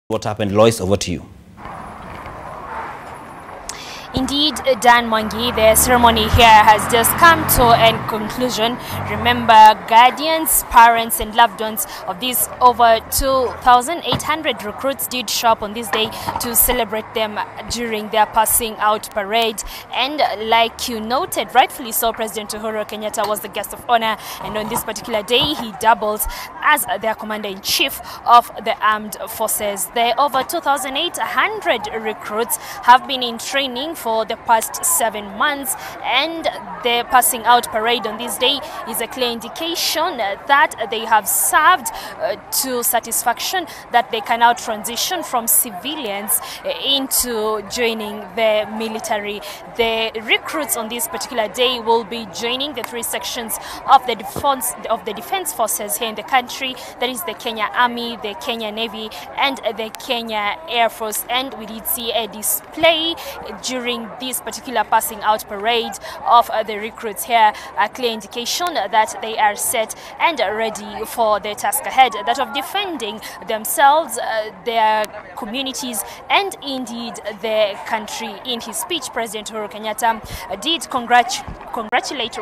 What happened? Lois, over to you. Indeed, Dan Mwangi, the ceremony here has just come to a conclusion. Remember, guardians, parents and loved ones of these over 2,800 recruits did show up on this day to celebrate them during their passing out parade. And like you noted, rightfully so, President Uhuru Kenyatta was the guest of honor. And on this particular day, he doubles as their commander-in-chief of the armed forces. The over 2,800 recruits have been in training for the past 7 months, and the passing out parade on this day is a clear indication that they have served to satisfaction, that they can now transition from civilians into joining the military. The recruits on this particular day will be joining the 3 sections of the defense forces here in the country, that is the Kenya Army, the Kenya Navy and the Kenya Air Force. And we did see a display during this particular passing out parade of the recruits here, a clear indication that they are set and ready for the task ahead, that of defending themselves, their communities and indeed the country. In his speech, President Uhuru Kenyatta did congratulate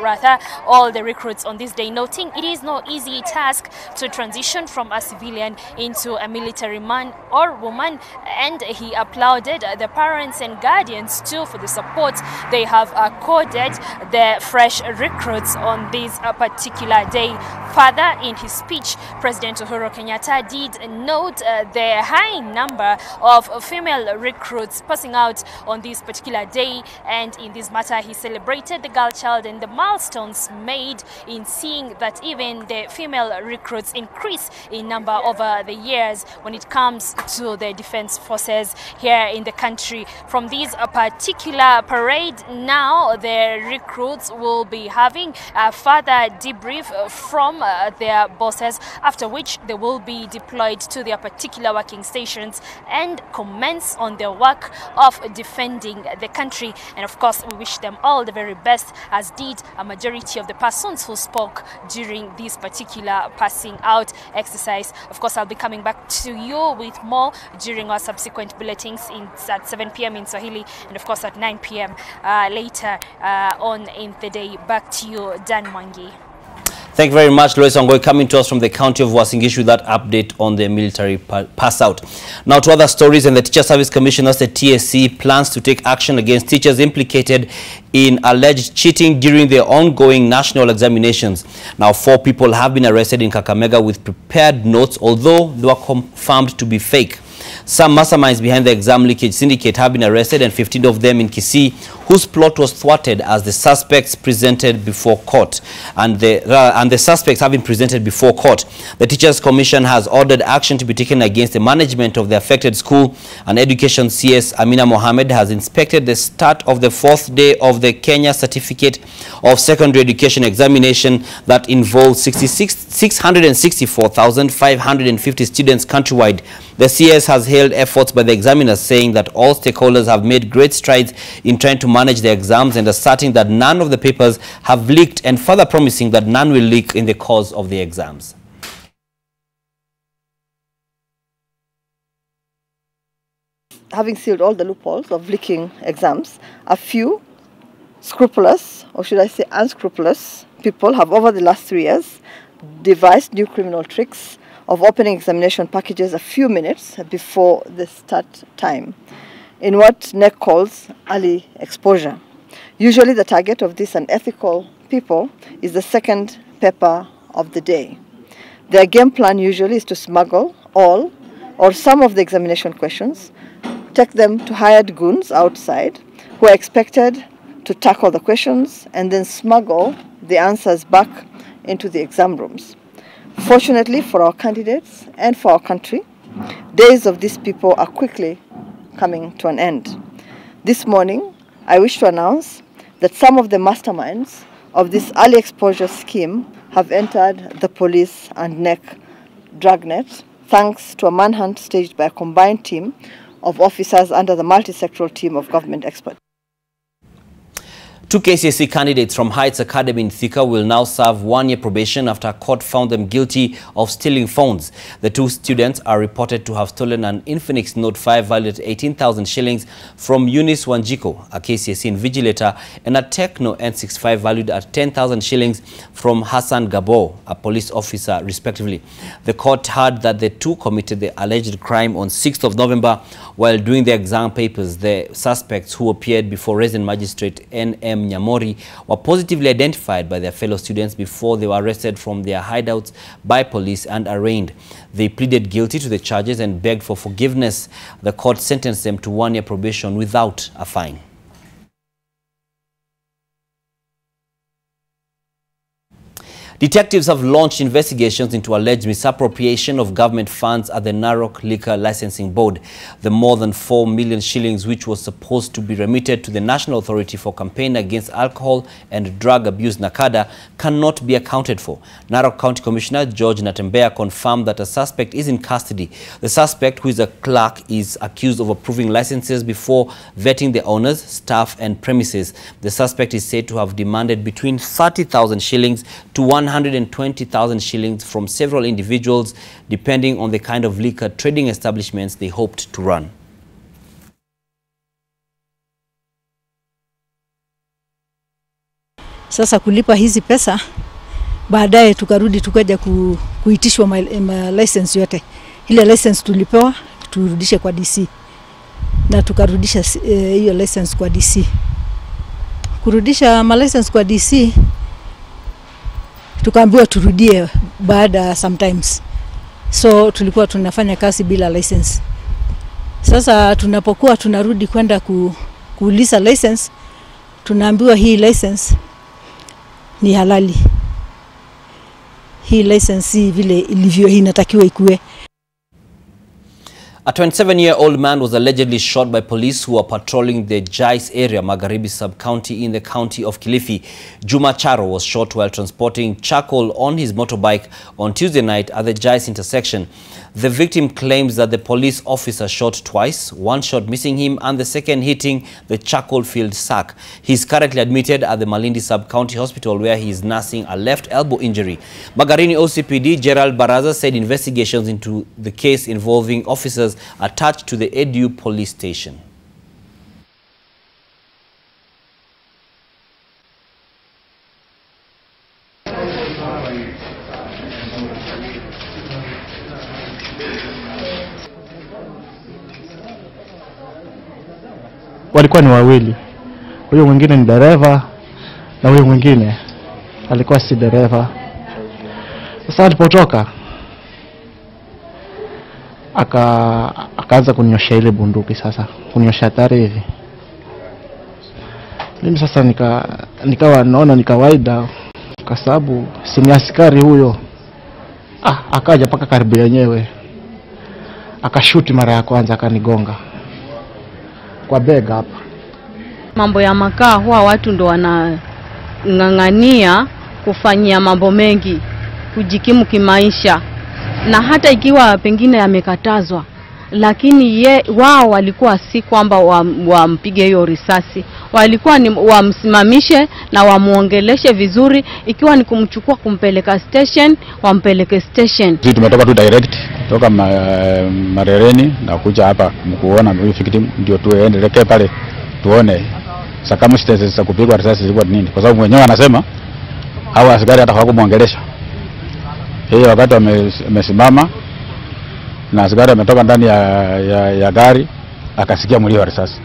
all the recruits on this day, noting it is no easy task to transition from a civilian into a military man or woman, and he applauded the parents and guardians too for the support they have accorded the fresh recruits on this particular day. Further, in his speech, President Uhuru Kenyatta did note the high number of female recruits passing out on this particular day, and in this matter he celebrated the girl child and the milestones made in seeing that even the female recruits increase in number over the years when it comes to the defense forces here in the country. From this particular parade, now the recruits will be having a further debrief from their bosses, after which they will be deployed to their particular working stations and commence on their work of defending the country. And of course, we wish them all the very best, as did a majority of the persons who spoke during this particular passing out exercise. Of course, I'll be coming back to you with more during our subsequent bulletins at 7 p.m. in Swahili, and of course at 9 p.m. Later on in the day. Back to you, Dan Mwangi. Thank you very much, Lois Ongoi, coming to us from the county of Uasin Gishu with that update on the military pass out. Now to other stories, and the Teacher Service Commissioners, the TSC, plans to take action against teachers implicated in alleged cheating during the ongoing national examinations. Now 4 people have been arrested in Kakamega with prepared notes, although they were confirmed to be fake. Some masterminds behind the exam leakage syndicate have been arrested, and 15 of them in Kisii, whose plot was thwarted as the suspects presented before court. And the suspects have been presented before court. The Teachers Commission has ordered action to be taken against the management of the affected school, and Education CS Amina Mohammed has inspected the start of the 4th day of the Kenya Certificate of Secondary Education examination that involved 664,550 students countrywide. The CS has hailed efforts by the examiners, saying that all stakeholders have made great strides in trying to manage the exams, and asserting that none of the papers have leaked, and further promising that none will leak in the course of the exams. Having sealed all the loopholes of leaking exams, a few scrupulous, or should I say unscrupulous, people have over the last 3 years devised new criminal tricks of opening examination packages a few minutes before the start time, in what NEC calls early exposure. Usually the target of these unethical people is the second paper of the day. Their game plan usually is to smuggle all or some of the examination questions, take them to hired goons outside who are expected to tackle the questions, and then smuggle the answers back into the exam rooms. Fortunately for our candidates and for our country, days of these people are quickly coming to an end. This morning, I wish to announce that some of the masterminds of this early exposure scheme have entered the police and NEC dragnet, thanks to a manhunt staged by a combined team of officers under the multi-sectoral team of government experts. Two KCSE candidates from Heights Academy in Thika will now serve 1-year probation after a court found them guilty of stealing phones. The two students are reported to have stolen an Infinix Note 5 valued at 18,000 shillings from Eunice Wanjiko, a KCSE invigilator, and a Techno N65 valued at 10,000 shillings from Hassan Gabo, a police officer, respectively. The court heard that the two committed the alleged crime on 6th of November while doing their exam papers. The suspects, who appeared before resident magistrate N.M. Nyamori, were positively identified by their fellow students before they were arrested from their hideouts by police and arraigned. They pleaded guilty to the charges and begged for forgiveness. The court sentenced them to 1-year probation without a fine. Detectives have launched investigations into alleged misappropriation of government funds at the Narok Liquor Licensing Board. The more than 4 million shillings which was supposed to be remitted to the National Authority for Campaign Against Alcohol and Drug Abuse (NACADA) cannot be accounted for. Narok County Commissioner George Natembea confirmed that a suspect is in custody. The suspect, who is a clerk, is accused of approving licenses before vetting the owners, staff and premises. The suspect is said to have demanded between 30,000 shillings to 120,000 shillings from several individuals, depending on the kind of liquor trading establishments they hoped to run. Sasa kulipa hizi pesa, baadaye tukarudi tukaja kuitishwa license yote. Ile license tulipewa turudishe kwa DC. Na tukarudisha hiyo license kwa DC. Kurudisha license kwa DC, tukaambiwa turudie baada sometimes. So tulikuwa tunafanya kazi bila license. Sasa tunapokuwa tunarudi kwenda kuuliza license, tunaambiwa hii license ni halali. Hii license vile ilivyo inatakiwa ikuwe. A 27-year-old man was allegedly shot by police who were patrolling the Jais area, Magharibi sub-county in the county of Kilifi. Juma Charo was shot while transporting charcoal on his motorbike on Tuesday night at the Jais intersection. The victim claims that the police officer shot twice, one shot missing him and the second hitting the charcoal field sack. He is currently admitted at the Malindi sub-county hospital where he is nursing a left elbow injury. Magarini OCPD Gerald Baraza said investigations into the case involving officers attached to the Edu police station. Walikuwa ni wawili. Huyo mwingine ni dereva na huyo mwingine alikuwa si dereva. Sasa alipotoka akaanza kunyosha ile bunduki, sasa kunyosha tare hivi. Mimi sasa nikawa naona ni kawaida kwa sababu si ni askari huyo. Akaja paka karibu yenyewe. Akashuti mara ya kwanza akanigonga kwa bega hapa. Mambo ya makaa huwa watu ndo wanang'ang'ania kufanyia mambo mengi kujikimu kimaisha, na hata ikiwa pengine yamekatazwa, lakini wao walikuwa si kwamba wampige hiyo risasi, walikuwa ni wamsimamishe na wamuongeleshe vizuri. Ikiwa ni kumchukua kumpeleka station, wampeleke station. Sisi tumetoka tu direct kutoka Marereni na kuja hapa kuona huyu victim, ndio tuendelee pale tuone circumstances za kupigwa risasi zilikuwa nini, kwa sababu mwenyewe anasema hawa askari hata hawakumuongelesha. Hiyo wakati amesimama na askari ametoka ndani ya gari akasikia mlio wa risasi.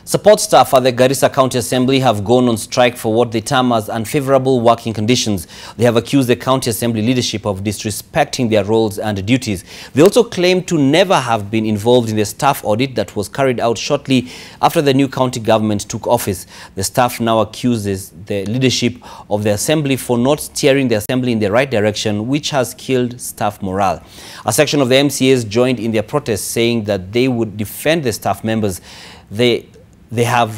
Support staff at the Garissa County Assembly have gone on strike for what they term as unfavorable working conditions. They have accused the County Assembly leadership of disrespecting their roles and duties. They also claim to never have been involved in the staff audit that was carried out shortly after the new county government took office. The staff now accuses the leadership of the Assembly for not steering the Assembly in the right direction, which has killed staff morale. A section of the MCAs joined in their protest, saying that they would defend the staff members. They have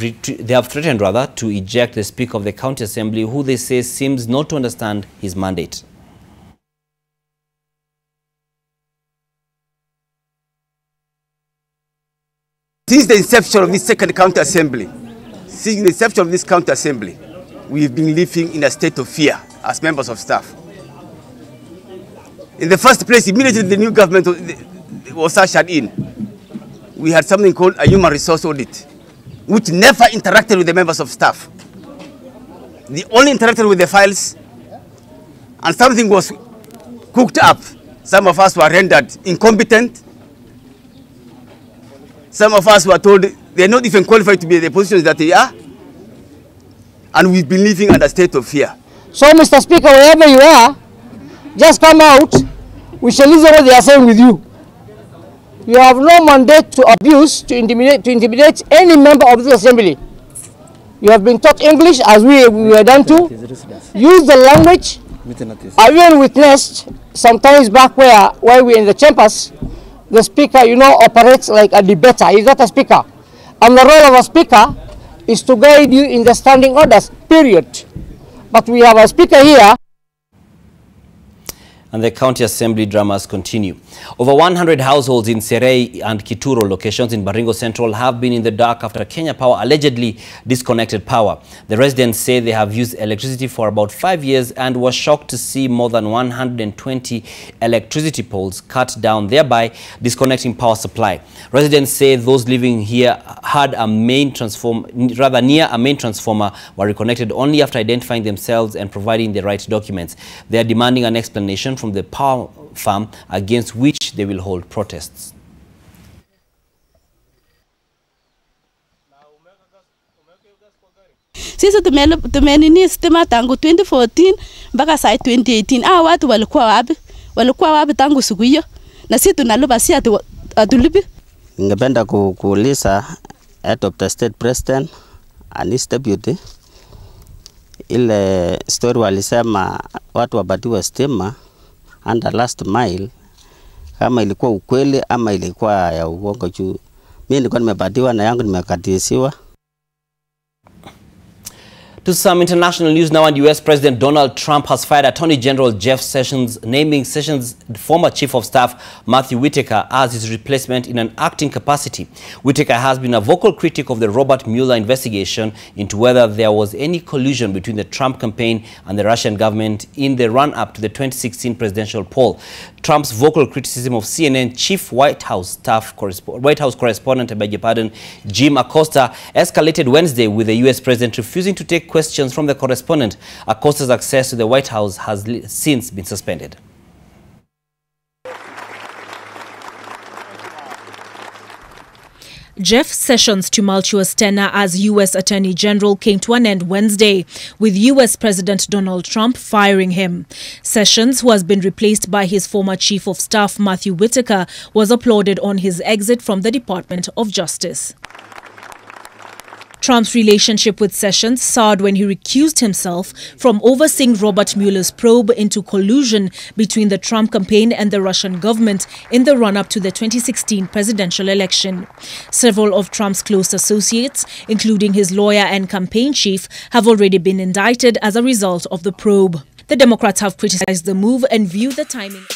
threatened rather to eject the Speaker of the County Assembly, who they say seems not to understand his mandate. Since the inception of this second county assembly, since the inception of this county assembly, we've been living in a state of fear as members of staff. In the first place, immediately the new government was ushered in, we had something called a human resource audit, which never interacted with the members of staff. They only interacted with the files, and something was cooked up. Some of us were rendered incompetent. Some of us were told they're not even qualified to be in the positions that they are. And we've been living under a state of fear. So, Mr. Speaker, wherever you are, just come out. We shall listen what they are saying with you. You have no mandate to abuse, to intimidate any member of this assembly. You have been taught English as we were done to. Use the language. I even witnessed sometimes back where we're in the chambers, the speaker, operates like a debater. He's not a speaker. And the role of a speaker is to guide you in the standing orders, period. But we have a speaker here. And the county assembly dramas continue. Over 100 households in Serei and Kituro locations in Baringo Central have been in the dark after Kenya Power allegedly disconnected power. The residents say they have used electricity for about 5 years and were shocked to see more than 120 electricity poles cut down, thereby disconnecting power supply. Residents say those living here had a main transformer, near a main transformer, were reconnected only after identifying themselves and providing the right documents. They are demanding an explanation from the power firm against which they will hold protests. Sisi tumenini stima tangu 2014 mpaka saa 2018. Hao watu walikuwa wapi? Walikuwa wapi tangu siku hiyo? Na sisi tunalipa, si atulipi. Ningependa kuuliza head of the state president and his deputy, ile story walisema watu wapatiwe stima under last mile, kama ilikuwa ukweli ama ilikuwa ya uongo juu mimi nilikuwa nimepatiwa na yangu nimekatisiwa. To some international news now, and US President Donald Trump has fired Attorney General Jeff Sessions, naming Sessions' former Chief of Staff Matthew Whitaker as his replacement in an acting capacity. Whitaker has been a vocal critic of the Robert Mueller investigation into whether there was any collusion between the Trump campaign and the Russian government in the run-up to the 2016 presidential poll. Trump's vocal criticism of CNN chief White House correspondent, Jim Acosta, escalated Wednesday with the US president refusing to take questions from the correspondent. Acosta's access to the White House has since been suspended. Jeff Sessions' tumultuous tenure as U.S. Attorney General came to an end Wednesday, with U.S. President Donald Trump firing him. Sessions, who has been replaced by his former Chief of Staff Matthew Whitaker, was applauded on his exit from the Department of Justice. Trump's relationship with Sessions soured when he recused himself from overseeing Robert Mueller's probe into collusion between the Trump campaign and the Russian government in the run-up to the 2016 presidential election. Several of Trump's close associates, including his lawyer and campaign chief, have already been indicted as a result of the probe. The Democrats have criticized the move and view the timing.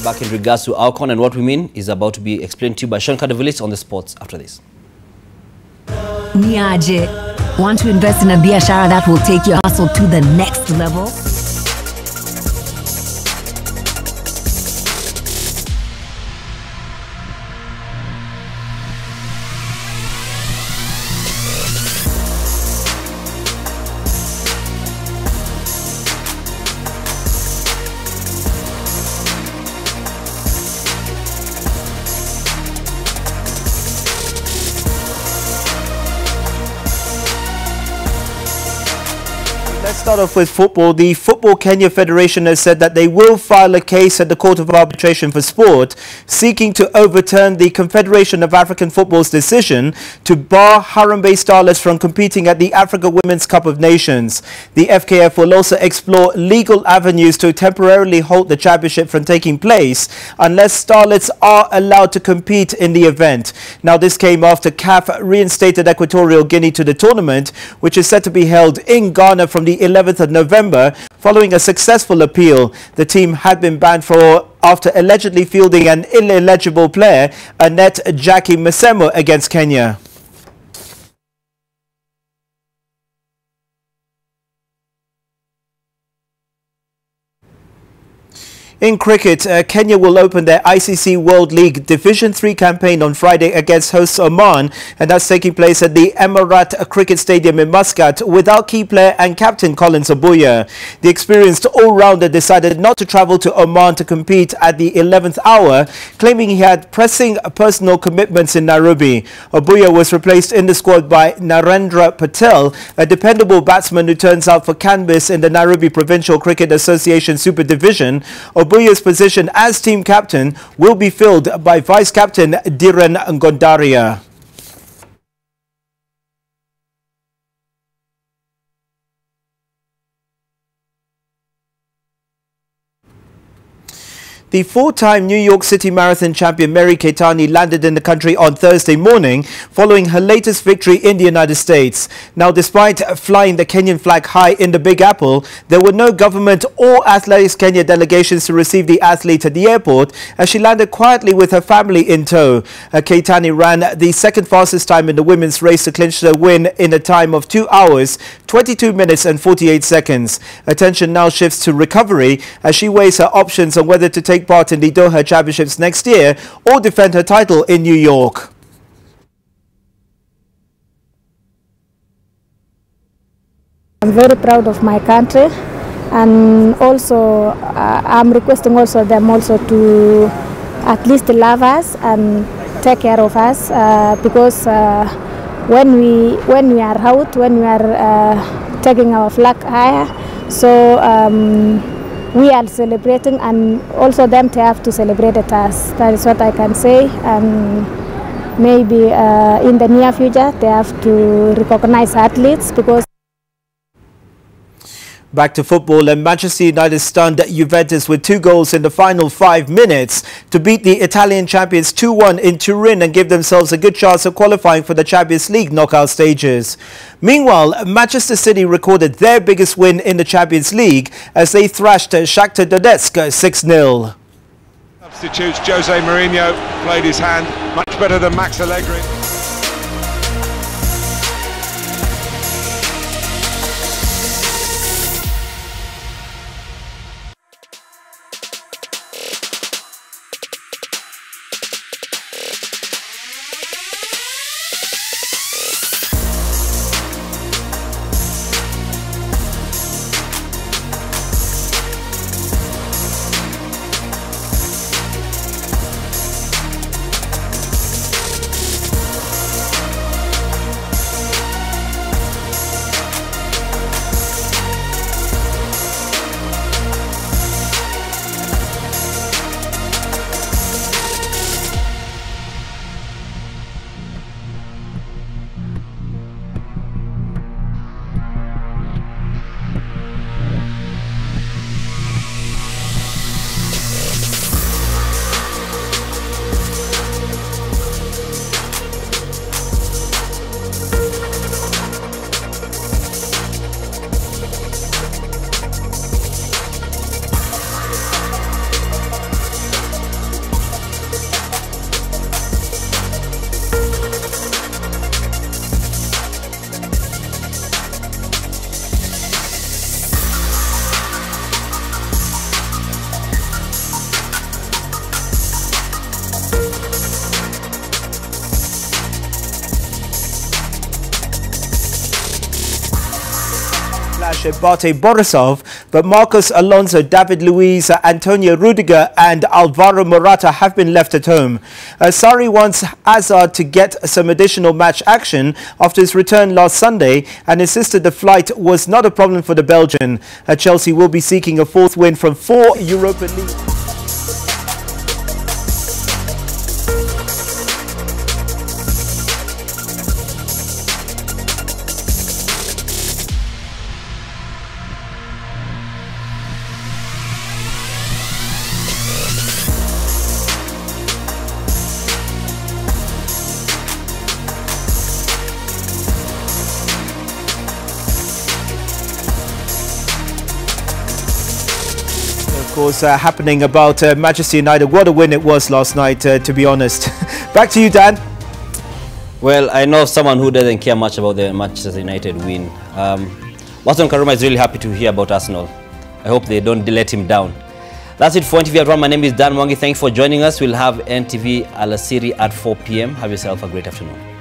back in regards to AFCON, and what we mean is about to be explained to you by Sean Kadavilis on the sports after this. Niaje, want to invest in a biashara that will take your hustle to the next level? Let's start off with football. The Football Kenya Federation has said that they will file a case at the Court of Arbitration for Sport seeking to overturn the Confederation of African Football's decision to bar Harambee Starlets from competing at the Africa Women's Cup of Nations. The FKF will also explore legal avenues to temporarily halt the championship from taking place unless Starlets are allowed to compete in the event. Now, this came after CAF reinstated Equatorial Guinea to the tournament, which is set to be held in Ghana from the 11th of November following a successful appeal. The team had been banned after allegedly fielding an ineligible player, Annette Jackie Masemo, against Kenya. In cricket, Kenya will open their ICC World League Division 3 campaign on Friday against hosts Oman, and that's taking place at the Emirat Cricket Stadium in Muscat without key player and captain Collins Obuya. The experienced all-rounder decided not to travel to Oman to compete at the 11th hour, claiming he had pressing personal commitments in Nairobi. Obuya was replaced in the squad by Narendra Patel, a dependable batsman who turns out for canvas in the Nairobi Provincial Cricket Association Super Division. Obuya's position as team captain will be filled by vice-captain Dhiren Gondaria. The four-time New York City Marathon champion Mary Keitany landed in the country on Thursday morning following her latest victory in the United States. Now, despite flying the Kenyan flag high in the Big Apple, there were no government or Athletics Kenya delegations to receive the athlete at the airport as she landed quietly with her family in tow. Keitany ran the second fastest time in the women's race to clinch the win in a time of 2 hours, 22 minutes and 48 seconds. Attention now shifts to recovery as she weighs her options on whether to take part in the Doha Championships next year or defend her title in New York. I'm very proud of my country, and also I'm requesting also them also to at least love us and take care of us because when we are out, when we are taking our flag higher, so we are celebrating, and also them to have to celebrate at us. That is what I can say, and maybe in the near future they have to recognize athletes because. Back to football, and Manchester United stunned Juventus with 2 goals in the final 5 minutes to beat the Italian champions 2-1 in Turin and give themselves a good chance of qualifying for the Champions League knockout stages. Meanwhile, Manchester City recorded their biggest win in the Champions League as they thrashed Shakhtar Donetsk 6-0. Substitutes Jose Mourinho played his hand much better than Max Allegri. Bate Borisov, but Marcos Alonso, David Luiz, Antonio Rudiger and Alvaro Morata have been left at home. Sarri wants Hazard to get some additional match action after his return last Sunday and insisted the flight was not a problem for the Belgian. Chelsea will be seeking a fourth win from 4 Europa League. Of course, happening about Manchester United. What a win it was last night, to be honest. Back to you, Dan. Well, I know someone who doesn't care much about the Manchester United win. Watson Karuma is really happy to hear about Arsenal. I hope they don't let him down. That's it for NTVAtOne. My name is Dan Mwangi. Thank you for joining us. We'll have NTV Alasiri at 4 p.m. Have yourself a great afternoon.